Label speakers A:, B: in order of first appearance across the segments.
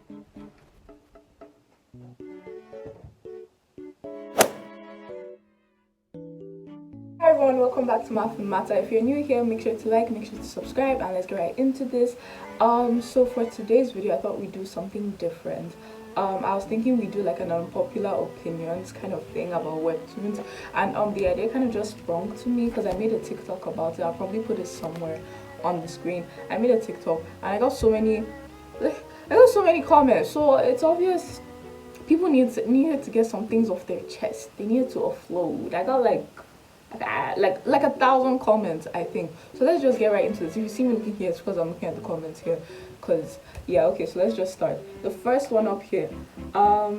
A: Hi everyone, welcome back to Math and Matter. If you're new here, make sure to like, make sure to subscribe, and let's get right into this. So for today's video, I thought we'd do something different. I was thinking we'd do like an unpopular opinions kind of thing about webtoons, and the idea kind of just sprung to me because I made a TikTok about it. I'll probably put it somewhere on the screen. I made a TikTok and I got so many comments. So it's obvious people needed to get some things off their chest. They needed to offload. I got like 1,000 comments, I think. So let's just get right into this. If you see me looking here, it's because I'm looking at the comments here. Cause yeah, okay. So let's just start. The first one up here. Not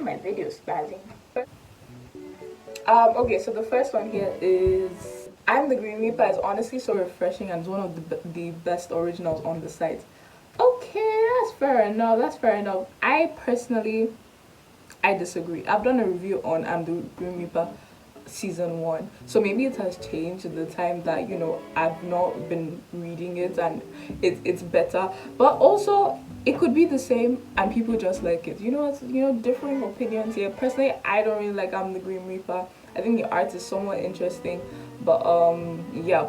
A: my video spazzing. Okay, so the first one here is I'm the Green Reaper is honestly so refreshing and is one of the best originals on the site. Okay, that's fair enough. That's fair enough. I disagree. I've done a review on I'm the Green Reaper season 1, so maybe it has changed in the time that I've not been reading it, and it's better. But also, it could be the same and people just like it. Differing opinions here. Personally, I don't really like I'm the Green Reaper. I think the art is somewhat interesting, but yeah,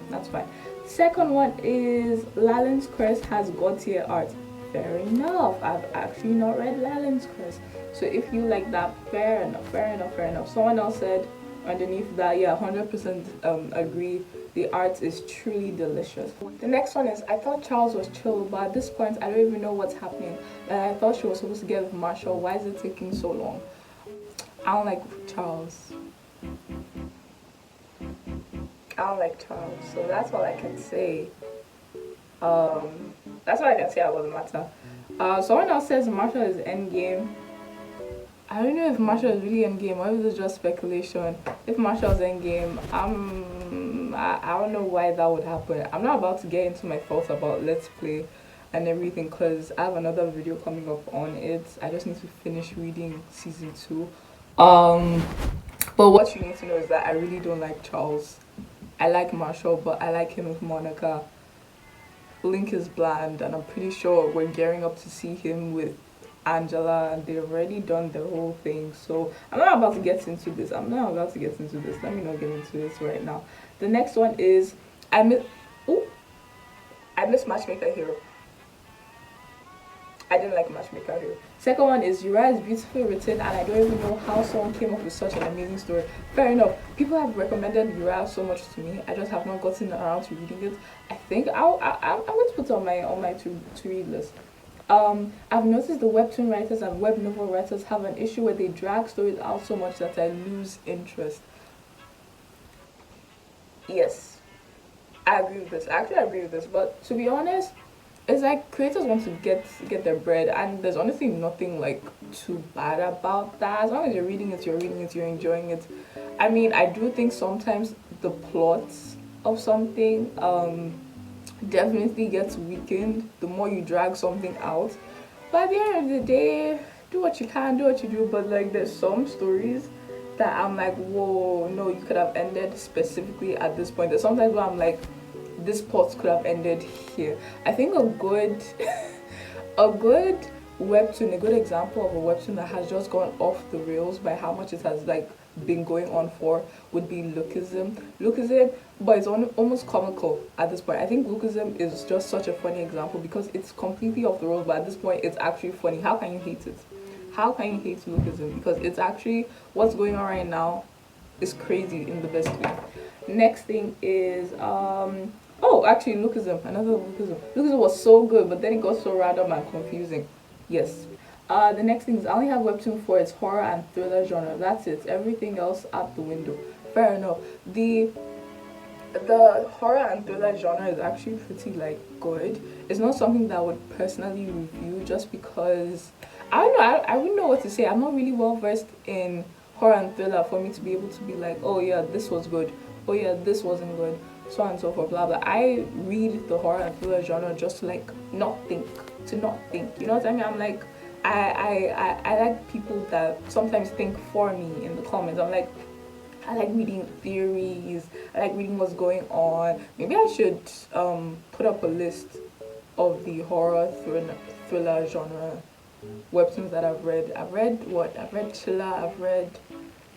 A: that's fine. Second one is Lalen's Curse has god tier art. Fair enough. I've actually not read Lalen's Curse, so if you like that, fair enough, fair enough, fair enough. Someone else said underneath that, yeah, 100% agree. The art is truly delicious. The next one is I thought Charles was chill, but at this point I don't even know what's happening. I thought she was supposed to get with Marshall. Why is it taking so long? I don't like Charles. I don't like Charles, so that's all I can say. That's all I can say about the matter. Someone else says Marshall is endgame. I don't know if Marshall is really endgame or if it's just speculation. If Marshall's endgame, I don't know why that would happen. I'm not about to get into my thoughts about Let's Play and everything because I have another video coming up on it. I just need to finish reading season 2. But what you need to know is that I really don't like Charles. I like Marshall, but I like him with Monica. Link is bland, and I'm pretty sure we're gearing up to see him with Angela, and they've already done the whole thing. So I'm not about to get into this. Let me not get into this right now. The next one is I miss. Ooh, I miss Matchmaker Hero. I didn't like Matchmaker Hero. Second one is Uriah is beautifully written, and I don't even know how someone came up with such an amazing story. Fair enough. People have recommended Uriah so much to me. I just have not gotten around to reading it. I think I'm going to put it on my to read list. I've noticed the webtoon writers and web novel writers have an issue where they drag stories out so much that I lose interest. Yes, I agree with this. Actually, I agree with this. But to be honest, it's like creators want to get their bread, and there's honestly nothing like too bad about that. As long as you're reading it, you're enjoying it. I mean, I do think sometimes the plots of something definitely gets weakened the more you drag something out. But at the end of the day, do what you can, do what you do. But like, there's some stories that I'm like, whoa, no, you could have ended specifically at this point. There's sometimes where I'm like, this plot could have ended here. I think a good a good webtoon, a good example of a webtoon that has just gone off the rails by how much it has like been going on for would be Lookism, but it's almost comical at this point. I think Lookism is just such a funny example because it's completely off the rails, but at this point it's actually funny. How can you hate it? How can you hate Lookism? Because it's actually what's going on right now is crazy in the best way. Next thing is oh, actually, Lookism. Another Lookism. Lookism was so good, but then it got so random and confusing. Yes. The next thing is I only have Webtoon for its horror and thriller genre. That's it. Everything else out the window. Fair enough. The horror and thriller genre is actually pretty like good. It's not something that I would personally review just because I don't know. I wouldn't know what to say. I'm not really well versed in horror and thriller for me to be able to be like, oh yeah, this was good. Oh yeah, this wasn't good, so on and so forth, blah blah. I read the horror and thriller genre just to like not think, you know what I mean? I'm like, I like people that sometimes think for me in the comments. I'm like, I like reading theories. I like reading what's going on. Maybe I should put up a list of the horror thriller genre webtoons that I've read. I've read what? I've read Chilla. I've read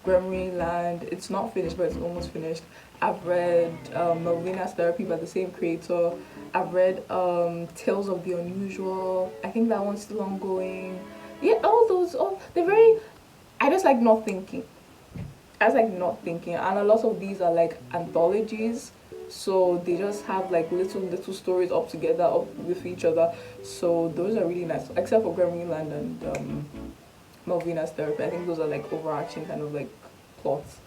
A: Gremlin Land. It's not finished, but it's almost finished. I've read Melvina's Therapy by the same creator. I've read Tales of the Unusual. I think that one's still ongoing. Yeah, all those. All they're very. I just like not thinking. I was like not thinking, and a lot of these are like anthologies, so they just have like little stories up together, up with each other. So those are really nice, except for Gremlin and Malvina's Therapy. I think those are like overarching kind of like plots.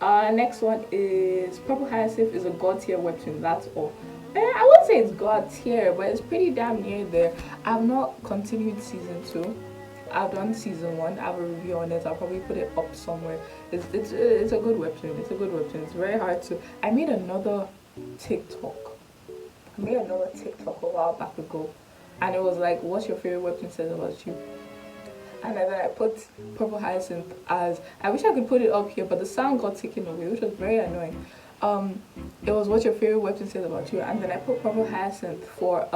A: Next one is Purple Hyacinth is a god tier webtoon. That's all. I would say it's god tier, but it's pretty damn near there. I've not continued season two. I've done season one. I have a review on it. I'll probably put it up somewhere. It's a good webtoon. It's a good webtoon. It's very hard to. I made another TikTok. I made another TikTok a while back ago, and it was like, "What's your favorite webtoon says about you?" And then I put Purple Hyacinth as. I wish I could put it up here, but the sound got taken away, which was very annoying. It was what your favorite webtoon says about you, and then I put Purple Hyacinth for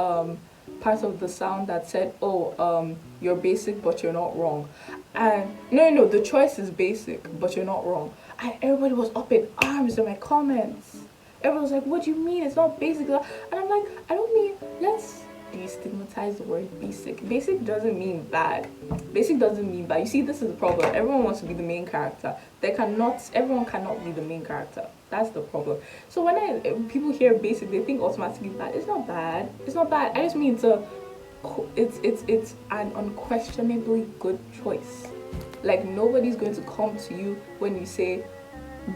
A: part of the sound that said, "Oh, you're basic, but you're not wrong." And no, the choice is basic, but you're not wrong. And everybody was up in arms in my comments. Everyone was like, "What do you mean? It's not basic." And I'm like, I don't mean. Let's destigmatize the word basic. Basic doesn't mean bad. Basic doesn't mean bad. You see, this is the problem. Everyone wants to be the main character. Everyone cannot be the main character. That's the problem. So when people hear basic, they think automatically bad. It's not bad. It's not bad. I just mean it's an unquestionably good choice. Like nobody's going to come to you when you say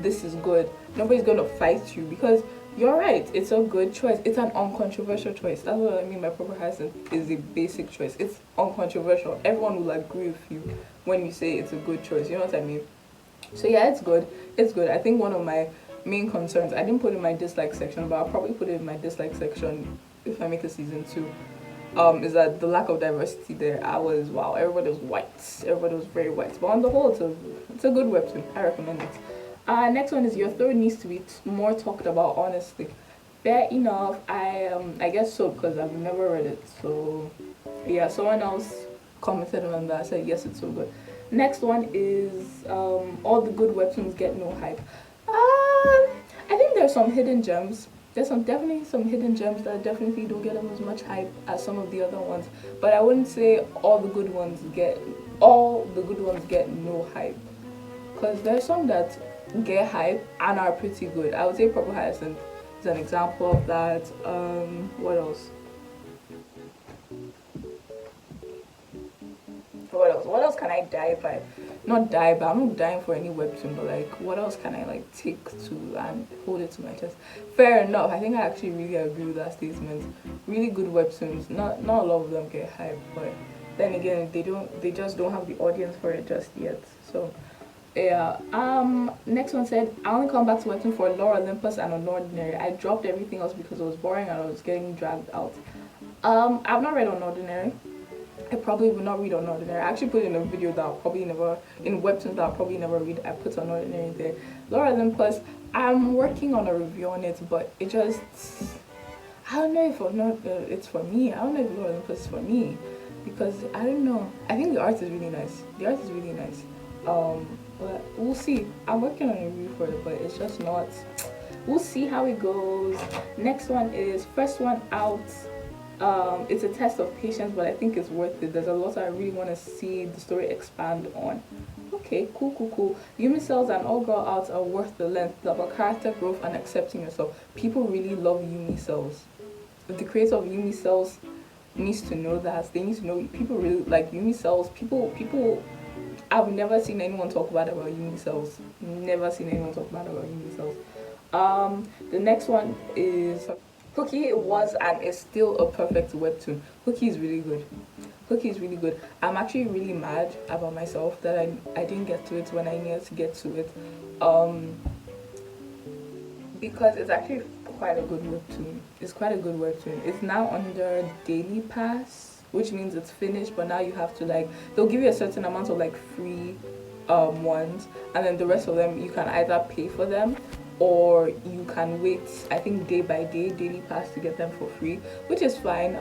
A: this is good. Nobody's going to fight you because you're right. It's a good choice. It's an uncontroversial choice. That's what I mean by Proper Hyacinth is a basic choice. It's uncontroversial. Everyone will agree with you when you say it's a good choice. You know what I mean? So yeah, it's good. It's good. I think one of my main concerns, I didn't put in my dislike section, but I'll probably put it in my dislike section if I make a season two. Is that the lack of diversity there? Wow, everybody was white. Everybody was very white. But on the whole, it's a good webtoon. I recommend it. Next one is Your Throat Needs to Be More Talked About, honestly. Fair enough. I guess so because I've never read it. So yeah, someone else commented on that. Said yes, it's so good. Next one is All the Good Webtoons Get No Hype. I think there's some hidden gems. There's definitely some hidden gems that definitely don't get as much hype as some of the other ones. But I wouldn't say all the good ones get no hype. Because there's some that get hype and are pretty good. I would say Purple Hyacinth is an example of that. What else? What else can I die by? Not die by. I'm not dying for any webtoon, but like, what else can I like take to and hold it to my chest? Fair enough. I think I actually really agree with that statement. Really good webtoons. Not a lot of them get hype, but then again, they just don't have the audience for it just yet. So yeah. Next one said, I only come back to webtoon for Lore Olympus and Unordinary. I dropped everything else because it was boring and I was getting dragged out. I've not read Unordinary. I probably will not read Unordinary. I actually put in a video that I'll probably never, in webtoons that I'll probably never read. I put Unordinary there. Lore Olympus, I'm working on a review on it, but it just, I don't know if it's for me. I don't know if Lore Olympus is for me because I don't know. I think the art is really nice. The art is really nice. But we'll see. I'm working on a review for it, but it's just not. We'll see how it goes. Next one is First One Out. It's a test of patience, but I think it's worth it. There's a lot I really want to see the story expand on. Okay, cool. Yumi Cells and All Girl Out are worth the length. It's about character growth and accepting yourself. People really love Yumi Cells. The creator of Yumi Cells needs to know that. They need to know people really like Yumi Cells. People. I've never seen anyone talk bad about Yumi Cells. Never seen anyone talk bad about Yumi Cells. The next one is Hookie was and is still a perfect webtoon. Hookie is really good. Hookie is really good. I'm actually really mad about myself that I didn't get to it when I needed to get to it. Because it's actually quite a good webtoon. It's quite a good webtoon. It's now under Daily Pass, which means it's finished, but now you have to like, they'll give you a certain amount of like free ones, and then the rest of them you can either pay for them or you can wait, I think day by day, daily pass to get them for free, which is fine.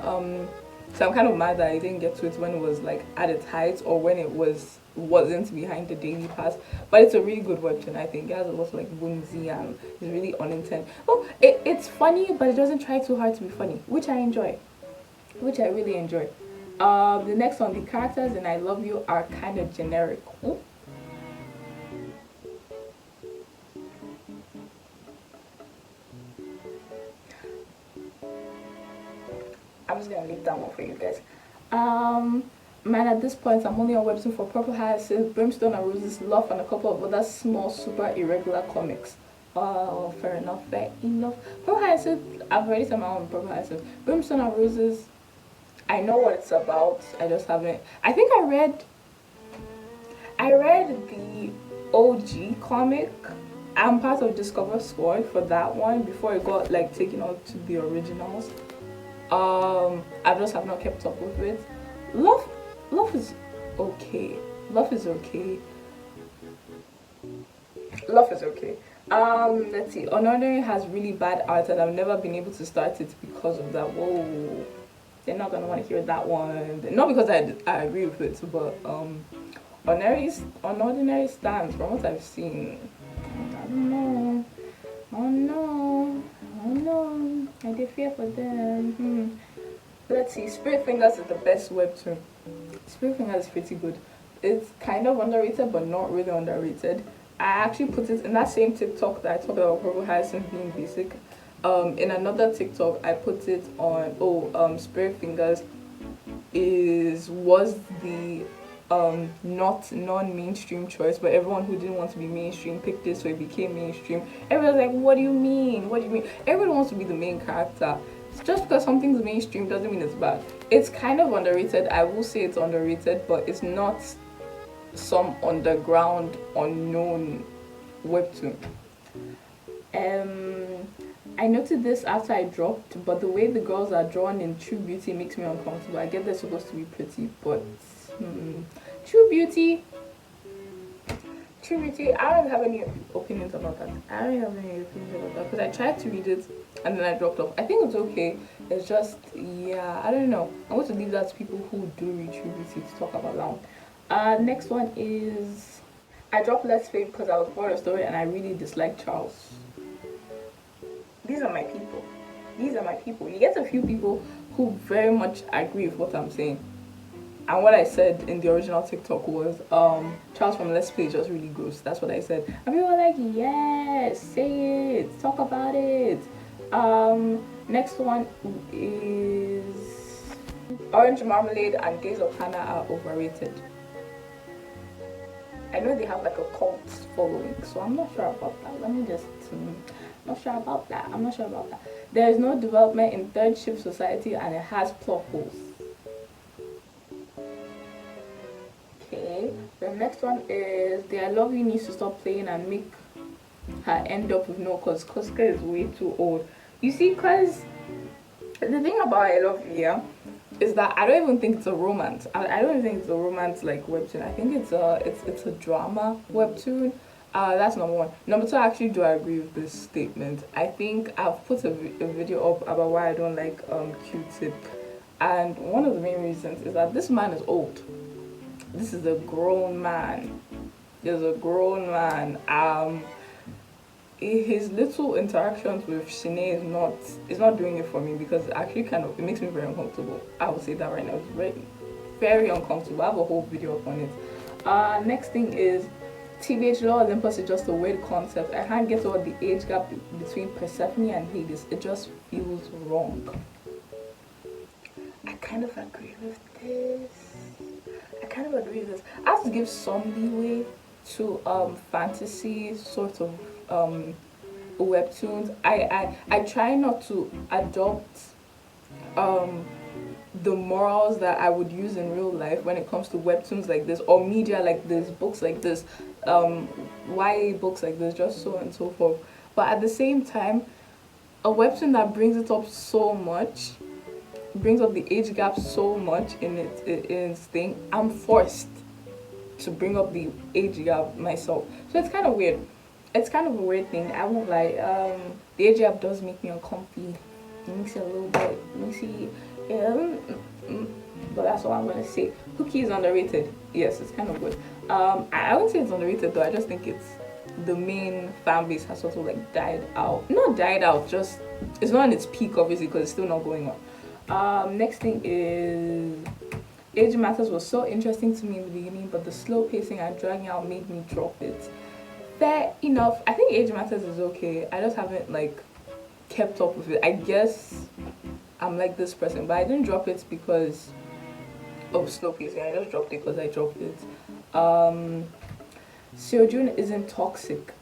A: So I'm kind of mad that I didn't get to it when it was like at its height or when it wasn't behind the daily pass. But it's a really good webtoon, I think. It has a lot of like whimsy and it's really unintentional. Oh, it's funny, but it doesn't try too hard to be funny, which I enjoy, which I really enjoy. The next one, the characters in I Love You are kind of generic. Oh, I'm just gonna leave that one for you guys. Um, Man, at this point, I'm only on Webtoon for Purple Hyacinth, Brimstone and Roses, Love, and a couple of other small, super irregular comics. Oh, fair enough, fair enough. Purple Hyacinth, I've already said my own Purple Hyacinth. Brimstone and Roses, I know what it's about. I just haven't. I think I read the OG comic. I'm part of Discover Squad for that one before it got like taken out to the originals. I just have not kept up with it. Love, love is okay. Love is okay. Love is okay. Let's see. Honoring has really bad art, and I've never been able to start it because of that. Whoa, they're not gonna want to hear that one. Not because I agree with it, but on ordinary stands from what I've seen. I don't know. Oh no. Oh no. I did fear for them. Let's see. Spirit Fingers is the best webtoon. Spirit Fingers is pretty good. It's kind of underrated, but not really underrated. I actually put it in that same TikTok that I talked about Purple Hyacinth being basic. In another TikTok, I put it on. Spirit Fingers was the not non-mainstream choice, but everyone who didn't want to be mainstream picked it, so it became mainstream. Everyone's like, what do you mean? What do you mean? Everyone wants to be the main character. Just because something's mainstream doesn't mean it's bad. It's kind of underrated. I will say it's underrated, but it's not some underground unknown webtoon. I noted this after I dropped, but the way the girls are drawn in True Beauty makes me uncomfortable. I get they're supposed to be pretty, but True Beauty, True Beauty, I don't have any opinions about that. I don't have any opinions about that because I tried to read it and then I dropped off. I think it's okay. It's just, yeah, I don't know. I'm going to leave that to people who do read True Beauty to talk about that one. Next one is I dropped Let's Fade because I was bored of story and I really disliked Charles. These are my people. These are my people. You get a few people who very much agree with what I'm saying. And what I said in the original TikTok was, Charles from Let's Play is just really gross. That's what I said. And people were like, yes, say it, talk about it. Next one is Orange Marmalade and Days of Hannah are overrated. I know they have like a cult following, so I'm not sure about that. Let me just, not sure about that. I'm not sure about that. There is no development in third shift society and it has plot holes. Okay, the next one is the I Love You needs to stop playing and make her end up with no cause. Koska is way too old. You see, cause the thing about I Love You, yeah, is that I don't even think it's a romance. I don't even think it's a romance like webtoon. I think it's a drama webtoon. That's number one. Number two, actually do I agree with this statement. I think I've put a video up about why I don't like Q-Tip, and one of the main reasons is that this man is old. This is a grown man. There's a grown man. His little interactions with Shanae is not doing it for me because actually it makes me very uncomfortable. I will say that right now. It's very, very uncomfortable. I have a whole video up on it. Next thing is TBH Law Olympus is just a weird concept. I can't get over the age gap between Persephone and Hades. It just feels wrong. I kind of agree with this. I have to give some leeway to fantasy sort of webtoons. I try not to adopt the morals that I would use in real life when it comes to webtoons like this or media like this, books like this, YA books like this, just so on and so forth. But at the same time, a webtoon that brings it up so much, brings up the age gap so much in its thing, I'm forced to bring up the age gap myself. So it's kind of weird. It's kind of a weird thing. I won't lie. The age gap does make me uncomfy. It makes it a little bit. Let me see. Mm, but that's all I'm gonna say. Cookie is underrated. Yes, it's kind of good. I wouldn't say it's underrated though. I just think it's the main fan base has sort of like died out. Not died out. Just it's not in its peak obviously because it's still not going on. Next thing is Age Matters was so interesting to me in the beginning, but the slow pacing and dragging out made me drop it. Fair enough. I think Age Matters is okay. I just haven't like kept up with it. I guess I'm like this person, but I didn't drop it because of slow pacing. I just dropped it because I dropped it. Seojun isn't toxic.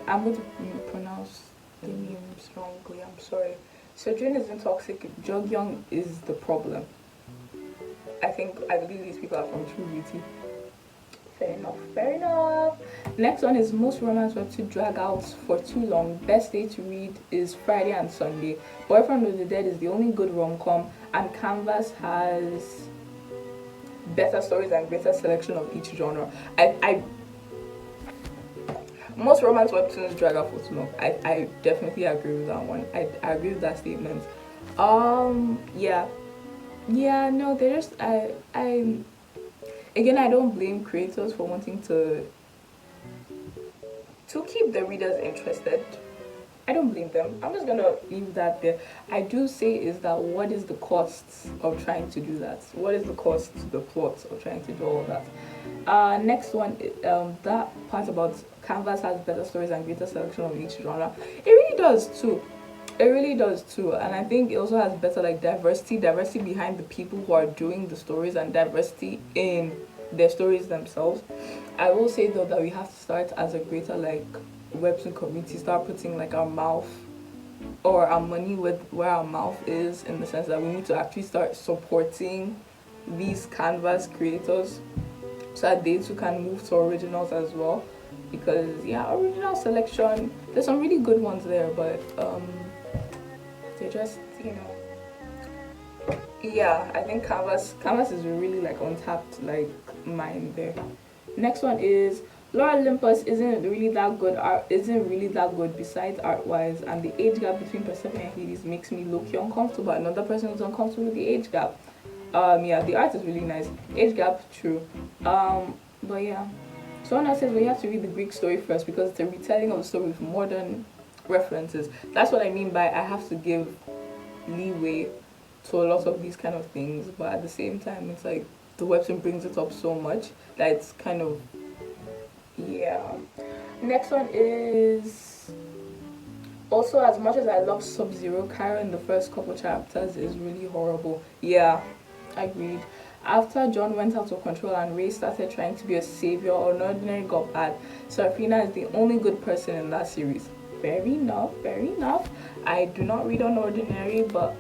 A: I'm going to pronounce the names wrongly. I'm sorry. Seojun isn't toxic. Jonghyun is the problem. I believe these people are from True Beauty. Fair enough. Fair enough. Next one is most romance web to drag out for too long. Best day to read is Friday and Sunday. Boyfriend of the Dead is the only good rom-com, and Canvas has better stories and greater selection of each genre. I most romance webtoons drag out for too long. I definitely agree with that one. I agree with that statement. Yeah. Yeah, no, they're just I again I don't blame creators for wanting to keep the readers interested. I don't blame them. I'm just gonna leave that there. I do say is that what is the cost of trying to do that? What is the cost to the plot of trying to do all of that? Next one, that part about Canvas has better stories and greater selection of each genre. It really does too. It really does too, and I think it also has better like diversity behind the people who are doing the stories and diversity in their stories themselves. I will say though that we have to start as a greater like webtoon community, start putting like our mouth or our money with where our mouth is, in the sense that we need to actually start supporting these canvas creators so that they too can move to originals as well. Because yeah, original selection, there's some really good ones there, but they just, you know, yeah, I think canvas is really like untapped like mine there. Next one is Laura Olympus isn't really that good besides art wise, and the age gap between Persephone and Hades makes me look uncomfortable. Another person is uncomfortable with the age gap. Yeah, the art is really nice. Age gap, true. But yeah. Someone else says we have to read the Greek story first because it's a retelling of the story with modern references. That's what I mean by I have to give leeway to a lot of these kind of things, but at the same time it's like the webtoon brings it up so much that it's kind of, yeah. Next one is also, as much as I love Sub-Zero, Cairo in the first couple chapters is really horrible. Yeah, agreed. After John went out of control and Ray started trying to be a savior, Ordinary got bad. Serafina is the only good person in that series. Fair enough, fair enough. I do not read on Ordinary, but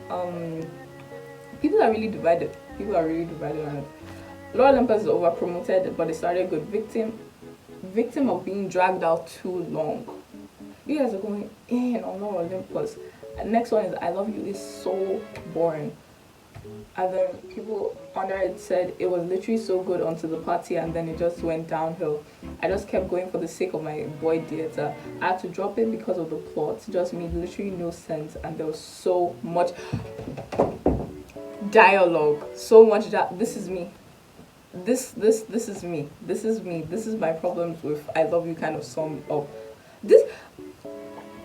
A: people are really divided. People are really divided on it. Laura Olympus is over promoted, but it started good. Victim of being dragged out too long. You guys are going in on Laura Olympus. And next one is I Love You is so boring. And then people under it said it was literally so good onto the party and then it just went downhill. I just kept going for the sake of my boy theater. I had to drop it because of the plot. It just made literally no sense and there was so much dialogue. So much that this is me. This is me. This is me. This is my problems with I Love You kind of sum up. This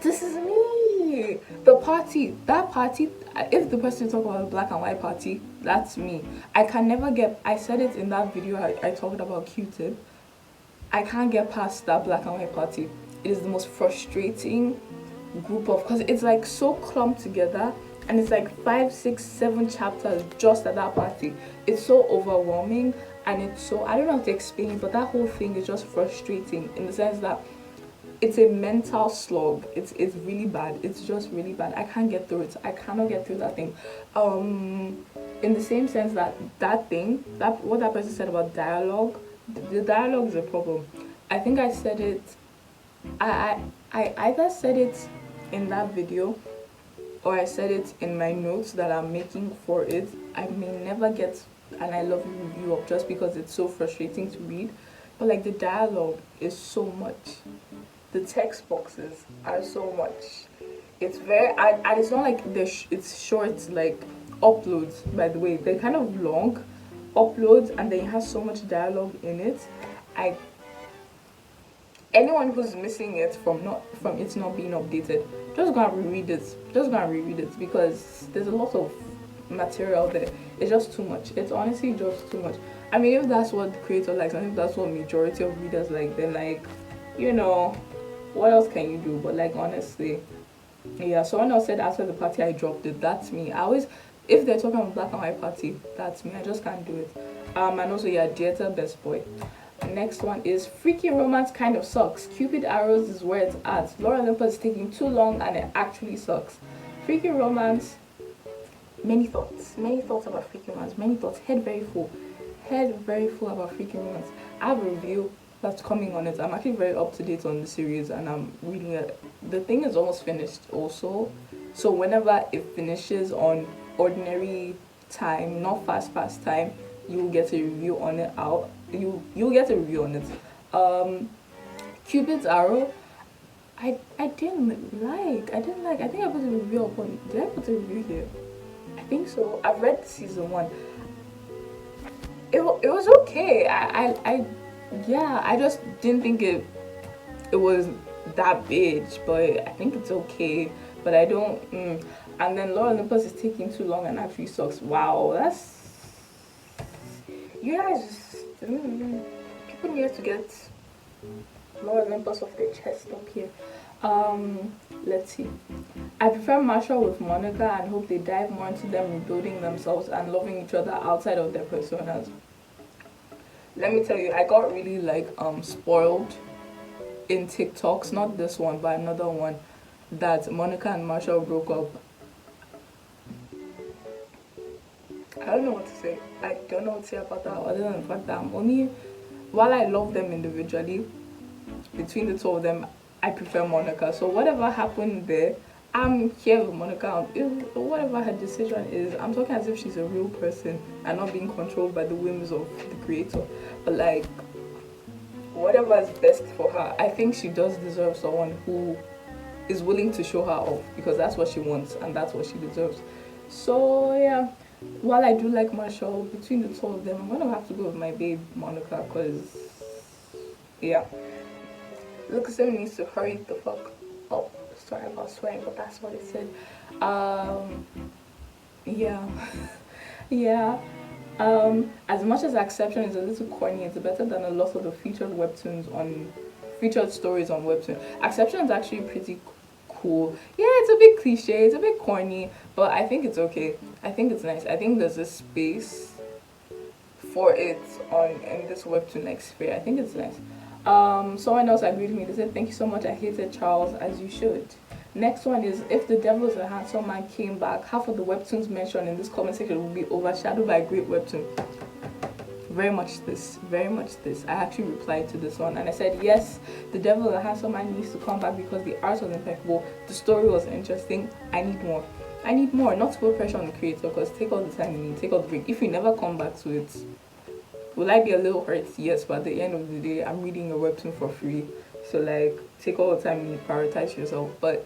A: is me. The party, that party, if the person talk about a black and white party, that's me. I can never get, I said it in that video I talked about Q-tip. I can't get past that black and white party. It is the most frustrating group of, because it's like so clumped together and it's like 5, 6, 7 chapters just at that party. It's so overwhelming and it's so, I don't know how to explain it, but that whole thing is just frustrating in the sense that it's a mental slog. It's really bad. It's just really bad. I can't get through it. I cannot get through that thing. In the same sense that what that person said about dialogue, the dialogue is a problem. I think I said it. I either said it in that video, or I said it in my notes that I'm making for it. I may never get an I Love You review up just because it's so frustrating to read. but like the dialogue is so much. The text boxes are so much. It's very and it's not like it's short like uploads. By the way, they're kind of long uploads, and then it has so much dialogue in it. I Anyone who's missing it from it's not being updated, just go and reread it. Just go and reread it because there's a lot of material there. It's just too much. It's honestly just too much. I mean, if that's what the creator likes, and if that's what majority of readers like, then like, you know, what else can you do? But like honestly, yeah. Someone else said after the party I dropped it. That's me. I always, if they're talking about black and white party, that's me. I just can't do it. And also yeah, Dieta Best Boy. Next one is Freaky Romance kind of sucks. Cupid Arrows is where it's at. Laura Olympus is taking too long and it actually sucks. Freaky Romance, many thoughts about Freaky Romance, many thoughts, head very full about Freaky Romance. I have a review that's coming on it. I'm actually very up to date on the series and I'm reading it. The thing is almost finished also. So whenever it finishes on ordinary time, not fast time, you will get a review on it out. You'll get a review on it. Cupid's Arrow, I didn't like. I think I put a review upon. Did I put a review here? I think so. I've read season 1. It was okay. Yeah. I just didn't think it was that big, but I think it's okay. But I don't. And then Laura Olympus is taking too long and actually sucks. Wow, that's you guys. People need to get Laura Olympus off their chest up here. Let's see. I prefer Marshall with Monica and hope they dive more into them rebuilding themselves and loving each other outside of their personas. Let me tell you, I got really like spoiled in TikToks, not this one but another one, that Monica and Marshall broke up. I don't know what to say. I don't know what to say about that other than the fact that while I love them individually, between the two of them, I prefer Monica. So whatever happened there, I'm here with Monica. Whatever her decision is, I'm talking as if she's a real person and not being controlled by the whims of the creator. But like, whatever is best for her, I think she does deserve someone who is willing to show her off because that's what she wants and that's what she deserves. So yeah. While I do like Marshall, between the two of them, I'm gonna have to go with my babe Monica, cause yeah, Lucasem needs to hurry the fuck up. Sorry about swearing, but that's what it said. Yeah, yeah. As much as Exception is a little corny, it's better than a lot of the featured stories on Webtoon. Exception is actually pretty cool. Yeah, it's a bit cliche, it's a bit corny, but I think it's okay. I think it's nice. I think there's a space for it in this Webtoon like sphere. I think it's nice. Someone else agreed with me. They said, "Thank you so much. I hated Charles, as you should." Next one is, if the devil is a handsome man came back, half of the webtoons mentioned in this comment section will be overshadowed by a great webtoon. Very much this. I actually replied to this one and I said, yes, the devil and the handsome man needs to come back because the art was impeccable, the story was interesting. I need more, not to put pressure on the creator, because take all the time you need, take all the break. If you never come back to it, will I be a little hurt? Yes, but at the end of the day, I'm reading a webtoon for free, so like, take all the time you need, prioritize yourself. But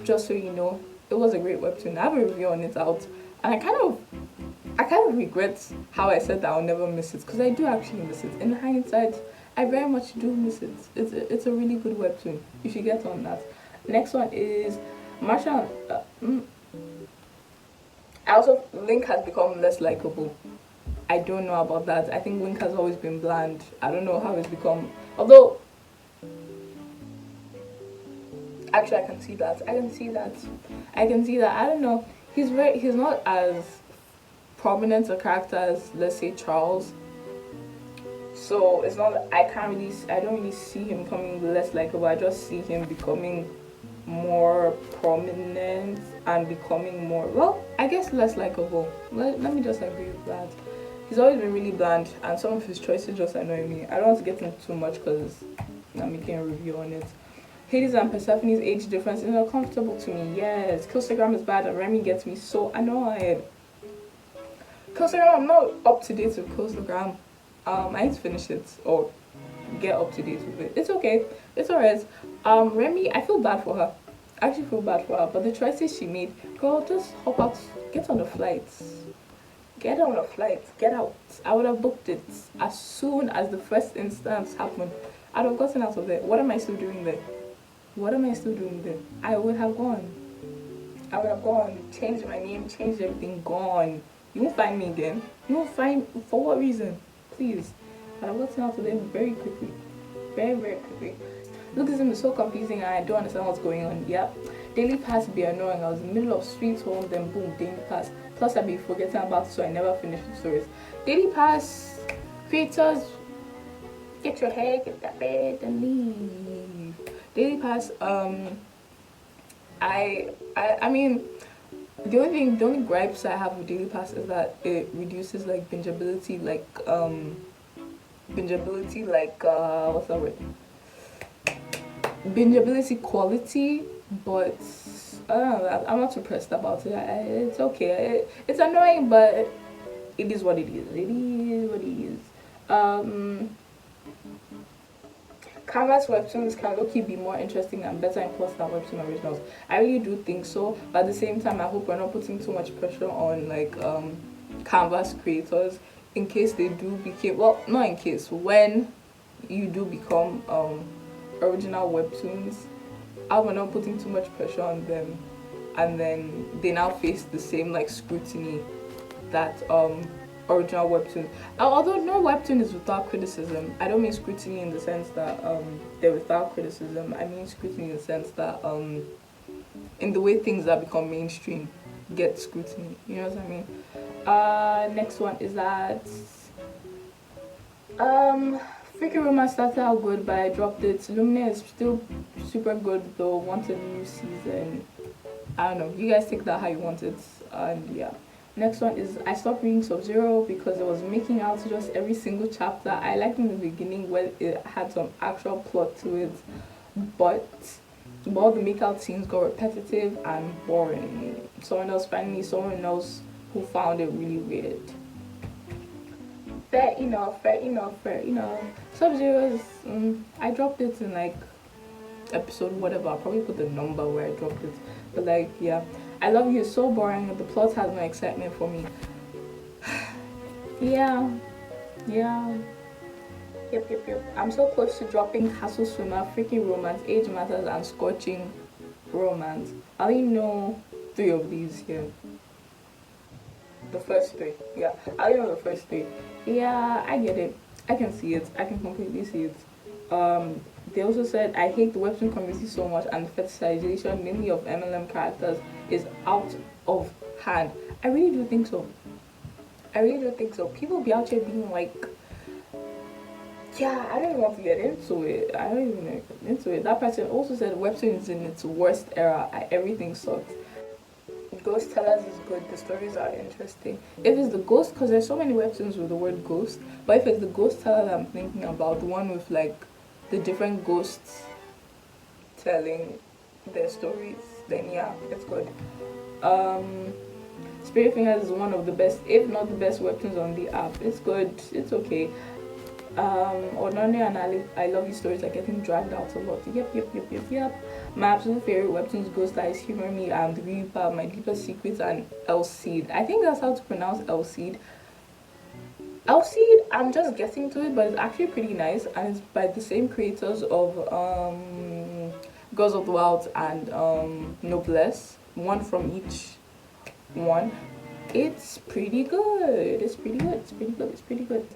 A: just so you know, it was a great webtoon. I have a review on it out, and I kind of regret how I said that I'll never miss it, because I do actually miss it. In hindsight, I very much do miss it. It's a really good webtoon. You should get on that. Next one is Marsha. I also, Link has become less likable. I don't know about that. I think Link has always been bland. I don't know how it's become. Although, actually, I can see that. I can see that. I don't know. He's not as prominent a character as, let's say, Charles. So it's not. I don't really see him becoming less likable. I just see him becoming more prominent and becoming more, well, I guess less likable. Let me just agree with that. He's always been really bland and some of his choices just annoy me. I don't want to get into too much because I'm making a review on it. Hades and Persephone's age difference is uncomfortable to me. Yes, Killstagram is bad and Remy gets me so annoyed. Killstagram, I'm not up to date with Killstagram. I need to finish it, or get up to date with it. It's okay. It's alright. Remy, I feel bad for her. I actually feel bad for her. But the choices she made, girl, just hop out, get on the flights. Get on a flight, get out. I would have booked it as soon as the first instance happened. I'd have gotten out of there. What am I still doing there? What am I still doing there? I would have gone. I would have gone, changed my name, changed everything, gone. You won't find me again. You won't find, for what reason? Please. I'd have gotten out of there very quickly. Very, very quickly. Lookism is so confusing and I don't understand what's going on. Yep. Daily pass be annoying. I was in the middle of sweet home, then boom, daily pass. Plus I'd be forgetting about it, so I never finished the stories. Daily pass creators, get your head, get that bed, and leave. Daily pass, I mean, the only gripes I have with daily pass is that it reduces like what's that word? Bingeability quality, but I don't know, I'm not too pressed about it. It's okay. It's annoying, but it is what it is. It is what it is. Canvas webtoons can low-key be more interesting and better in plots than webtoon originals. I really do think so, but at the same time, I hope we're not putting too much pressure on like Canvas creators in case they do become, well, not in case, when you do become original webtoons. I hope we're not putting too much pressure on them, and then they now face the same like scrutiny that original webtoon. Although no webtoon is without criticism, I don't mean scrutiny in the sense that they're without criticism. I mean scrutiny in the sense that in the way things that become mainstream get scrutiny. You know what I mean? Next one is that Freaky Romance started out good, but I dropped it. Lumina is still super good though. Want a new season? I don't know. You guys take that how you want it, and yeah. Next one is I stopped reading Sub-Zero because it was making out just every single chapter. I liked in the beginning when it had some actual plot to it, but all the make-out scenes got repetitive and boring. Someone else who found it really weird. Fair enough. Sub-Zero is, I dropped it in like episode whatever. I'll probably put the number where I dropped it, but like, yeah. I Love You is so boring. The plot has no excitement for me. yeah. Yep. I'm so close to dropping Castle Swimmer, Freaking Romance, Age Matters, and Scorching Romance. I only know 3 of these here. The first 3. Yeah, I only know the first 3. Yeah, I get it. I can see it. I can completely see it. They also said, I hate the webtoon community so much and the fetishization mainly of MLM characters is out of hand. I really do think so. People be out here being like, yeah, I don't even want to get into it. That person also said webtoon is in its worst era. Everything sucks. Ghost Tellers is good. The stories are interesting. If it's the ghost, because there's so many webtoons with the word ghost, but if it's the Ghost Teller that I'm thinking about, the one with like the different ghosts telling their stories, then yeah, it's good. Spirit Fingers is one of the best, if not the best webtoons on the app. It's good, it's okay. Ordinary and I Love You stories are getting dragged out a lot. Yep. My absolute favorite webtoons, Ghost Eyes, Humor Me, and The Reaper, My Deepest Secrets, and Elseed. I think that's how to pronounce Elseed. Elseed, I'm just getting to it, but it's actually pretty nice, and it's by the same creators of Girls of the Wild and Noblesse, one from each one. It's pretty good.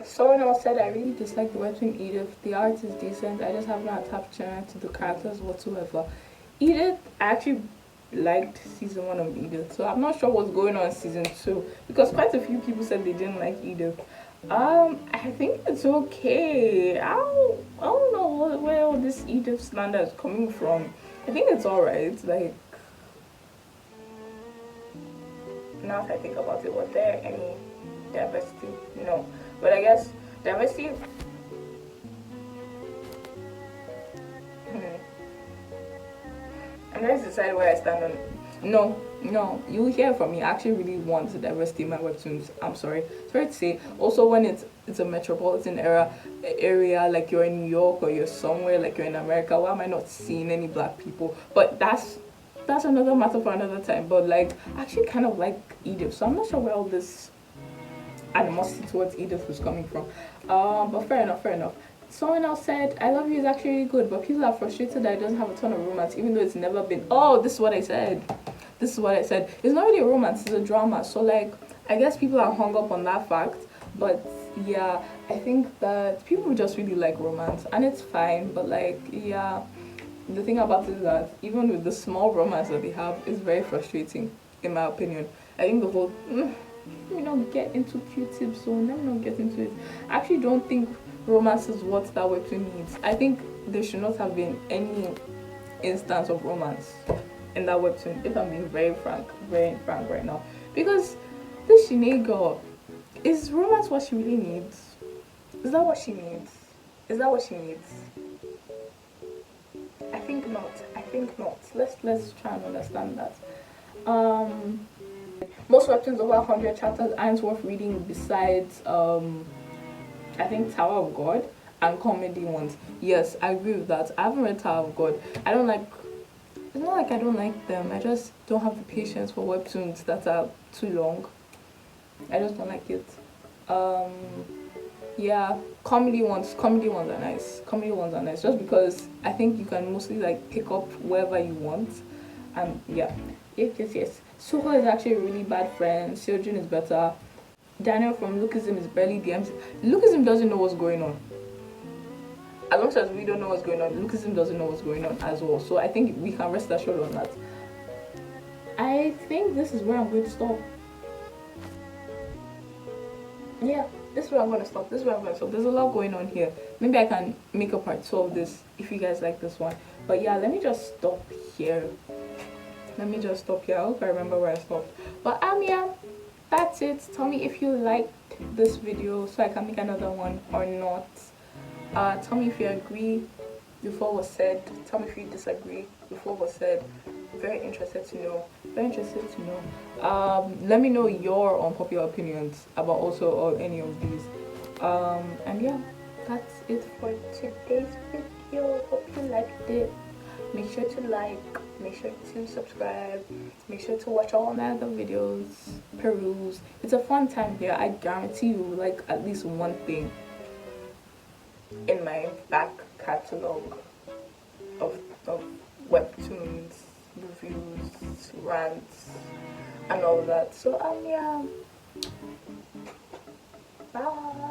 A: Someone else said I really dislike the webtoon Edith. The art is decent. I just have not attached to the characters whatsoever. Edith, I actually liked season 1 of Edith, so I'm not sure what's going on in season 2 because quite a few people said they didn't like Edith. I think it's okay. I don't know where all this Edith slander is coming from. I think it's alright. Like, now if I think about it, was there any diversity? No. But I guess diversity. I'm trying to decide where I stand on. No, No, you'll hear from me. I actually really want to diversity in my webtoons. I'm sorry to say. Also, when it's a metropolitan area, like you're in New York or you're somewhere like you're in America, why am I not seeing any black people? But that's another matter for another time. But like, I actually kind of like Edith, so I'm not sure where all this animosity towards Edith was coming from. But fair enough, fair enough. Someone else said, I Love You is actually really good, but people are frustrated that it doesn't have a ton of romance, even though it's never been. Oh, this is what I said. This is what I said. It's not really a romance, it's a drama. So, like, I guess people are hung up on that fact. But yeah, I think that people just really like romance, and it's fine. But, like, yeah, the thing about it is that even with the small romance that they have, it's very frustrating, in my opinion. I think the whole let me not get into Q-tips, so let me not get into it. I actually don't think romance is what that webtoon needs. I think there should not have been any instance of romance in that webtoon, if I'm being very frank right now. Because this Shinae girl, is romance what she really needs? Is that what she needs? Is that what she needs? I think not. I think not. Let's try and understand that. Most webtoons over 100 chapters aren't worth reading besides I think Tower of God and comedy ones. Yes, I agree with that. I haven't read Tower of God. I don't like, it's not like I don't like them. I just don't have the patience for webtoons that are too long. I just don't like it. Um yeah, comedy ones are nice. Comedy ones are nice just because I think you can mostly like pick up wherever you want. And yeah. Yes. Suho is actually a really bad friend. Seojun is better. Daniel from Lookism is barely DMs. Lookism doesn't know what's going on. As long as we don't know what's going on, Lookism doesn't know what's going on as well. So I think we can rest assured on that. I think this is where I'm going to stop. Yeah, this is where I'm going to stop. This is where I'm going to stop. There's a lot going on here. Maybe I can make a part 2 of this if you guys like this one. But yeah, let me just stop here. Let me just stop here. I hope I remember where I stopped. But yeah, that's it. Tell me if you liked this video so I can make another one or not. Tell me if you agree before was said. Tell me if you disagree before was said. Very interested to know. Very interested to know. Let me know your unpopular opinions about also or any of these. And yeah, that's it for today's video. Hope you liked it. Make sure to like, make sure to subscribe, make sure to watch all my other videos, peruse. It's a fun time here. I guarantee you like at least one thing in my back catalog of webtoons, reviews, rants, and all that. So yeah, bye.